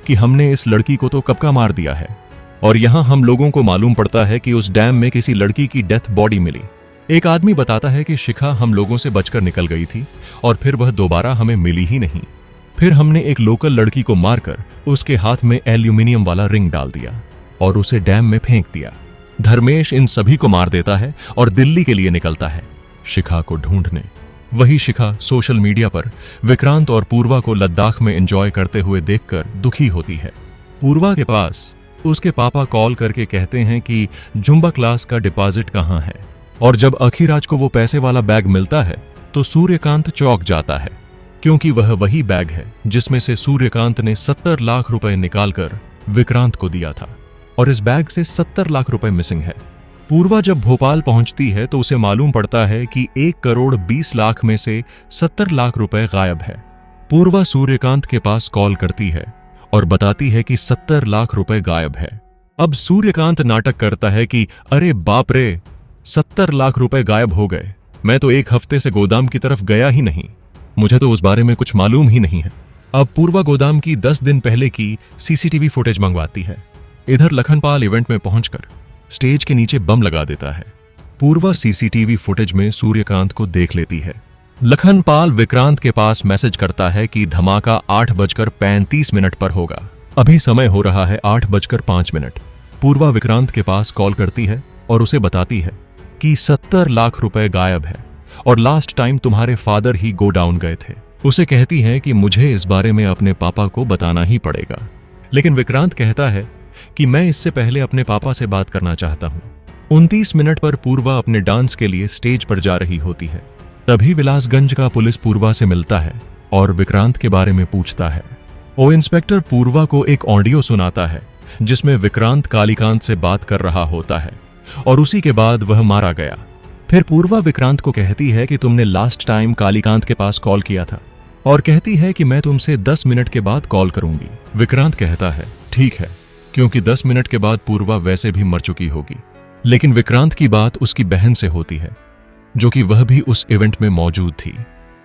A: कि हमने इस लड़की को तो कब का मार दिया है, और यहां हम लोगों को मालूम पड़ता है कि उस डैम में किसी लड़की की डेथ बॉडी मिली। एक आदमी बताता है कि शिखा हम लोगों से बचकर निकल गई थी और फिर वह दोबारा हमें मिली ही नहीं। फिर हमने एक लोकल लड़की को मारकर उसके हाथ में एल्यूमिनियम वाला रिंग डाल दिया और उसे डैम में फेंक दिया। धर्मेश इन सभी को मार देता है और दिल्ली के लिए निकलता है शिखा को ढूंढने। वही शिखा सोशल मीडिया पर विक्रांत और पूर्वा को लद्दाख में एंजॉय करते हुए देखकर दुखी होती है। पूर्वा के पास उसके पापा कॉल करके कहते हैं कि जुम्बा क्लास का डिपॉजिट कहाँ है, और जब अखीराज को वो पैसे वाला बैग मिलता है तो सूर्यकांत चौंक जाता है, क्योंकि वह वही बैग है जिसमें से सूर्यकांत ने 70 लाख रुपए निकालकर विक्रांत को दिया था, और इस बैग से 70 लाख रुपए मिसिंग है। पूर्वा जब भोपाल पहुंचती है तो उसे मालूम पड़ता है कि 1 करोड़ 20 लाख में से 70 लाख रुपए गायब है। पूर्वा सूर्यकांत के पास कॉल करती है और बताती है कि 70 लाख रुपए गायब है। अब सूर्यकांत नाटक करता है कि अरे बाप रे, 70 लाख रुपए गायब हो गए। मैं तो 1 हफ्ते से गोदाम की तरफ गया ही नहीं, मुझे तो उस बारे में कुछ मालूम ही नहीं है। अब पूर्वा गोदाम की 10 दिन पहले की सीसीटीवी फुटेज मंगवाती है। इधर लखनपाल इवेंट में पहुंचकर स्टेज के नीचे बम लगा देता है। पूर्वा सीसीटीवी फुटेज में सूर्यकांत को देख लेती है। लखनपाल विक्रांत के पास मैसेज करता है कि धमाका 8:35 पर होगा। अभी समय हो रहा है 8:05। पूर्वा विक्रांत के पास कॉल करती है और उसे बताती है कि 70 लाख रुपए गायब है और लास्ट टाइम तुम्हारे फादर ही गो डाउन गए थे। उसे कहती है कि मुझे इस बारे में अपने पापा को बताना ही पड़ेगा, लेकिन विक्रांत कहता है कि मैं इससे पहले अपने पापा से बात करना चाहता हूं। 29 मिनट पर पूर्वा अपने डांस के लिए स्टेज पर जा रही होती है। तभी विलासगंज का पुलिस पूर्वा से मिलता है और विक्रांत के बारे में पूछता है। ओ इंस्पेक्टर पूर्वा को एक ऑडियो सुनाता है जिसमें विक्रांत कालीकांत से बात कर रहा होता है और उसी के बाद वह मारा गया। फिर पूर्वा विक्रांत को कहती है कि तुमने लास्ट टाइम कालीकांत के पास कॉल किया था, और कहती है कि मैं तुमसे 10 मिनट के बाद कॉल करूंगी। विक्रांत कहता है ठीक है, क्योंकि 10 मिनट के बाद पूर्वा वैसे भी मर चुकी होगी। लेकिन विक्रांत की बात उसकी बहन से होती है, जो कि वह भी उस इवेंट में मौजूद थी।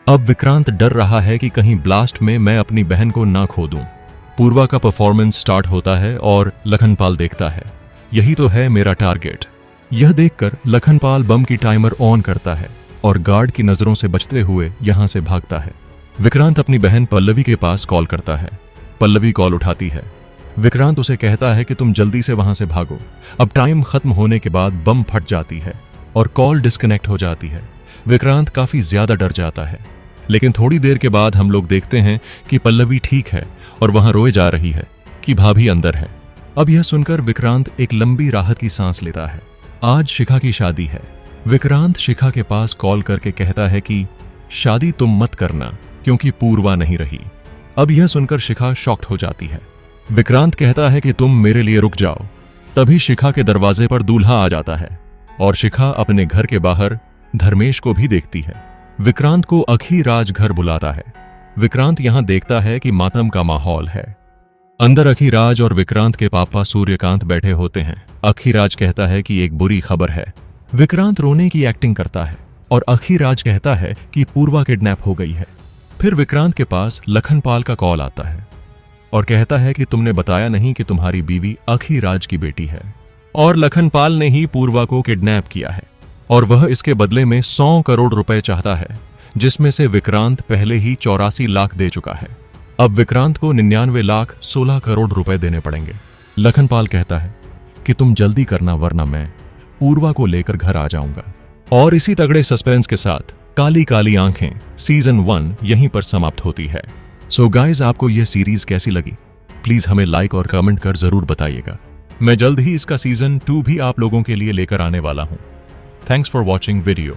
A: अब विक्रांत डर रहा है कि कहीं ब्लास्ट में मैं अपनी बहन को ना खो दूं। पूर्वा का परफॉर्मेंस स्टार्ट होता है और लखनपाल देखता है, यही तो है मेरा टारगेट। यह देखकर लखनपाल बम की टाइमर ऑन करता है और गार्ड की नजरों से बचते हुए यहां से भागता है। विक्रांत अपनी बहन पल्लवी के पास कॉल करता है। पल्लवी कॉल उठाती है। विक्रांत उसे कहता है कि तुम जल्दी से वहां से भागो। अब टाइम खत्म होने के बाद बम फट जाती है और कॉल डिस्कनेक्ट हो जाती है। विक्रांत काफी ज्यादा डर जाता है, लेकिन थोड़ी देर के बाद हम लोग देखते हैं कि पल्लवी ठीक है और वहां रोए जा रही है कि भाभी अंदर है। अब यह सुनकर विक्रांत एक लंबी राहत की सांस लेता है। आज शिखा की शादी है। विक्रांत शिखा के पास कॉल करके कहता है कि शादी तुम मत करना क्योंकि पूर्वा नहीं रही। अब यह सुनकर शिखा शॉक्ड हो जाती है। विक्रांत कहता है कि तुम मेरे लिए रुक जाओ। तभी शिखा के दरवाजे पर दूल्हा आ जाता है और शिखा अपने घर के बाहर धर्मेश को भी देखती है। विक्रांत को अखीराज घर बुलाता है। विक्रांत यहां देखता है कि मातम का माहौल है। अंदर अखीराज और विक्रांत के पापा सूर्यकांत बैठे होते हैं। अखीराज कहता है कि एक बुरी खबर है। विक्रांत रोने की एक्टिंग करता है और अखीराज कहता है कि पूर्वा किडनैप हो गई है। फिर विक्रांत के पास लखनपाल का कॉल आता है और कहता है कि तुमने बताया नहीं कि तुम्हारी बीवी अखीराज की बेटी है और लखनपाल ने ही पूर्वा को किडनैप किया है और वह इसके बदले में 100 करोड़ रुपए चाहता है, जिसमें से विक्रांत पहले ही 84 लाख दे चुका है। अब विक्रांत को 99,16 करोड़ रुपए देने पड़ेंगे। लखनपाल कहता है कि तुम जल्दी करना वरना मैं पूर्वा को लेकर घर आ जाऊंगा। और इसी तगड़े सस्पेंस के साथ काली काली आंखें सीजन 1 यहीं पर समाप्त होती है। सो गाइस, आपको यह सीरीज कैसी लगी प्लीज हमें लाइक और कमेंट कर जरूर बताइएगा। मैं जल्द ही इसका सीजन 2 भी आप लोगों के लिए लेकर आने वाला हूं। Thanks for watching video.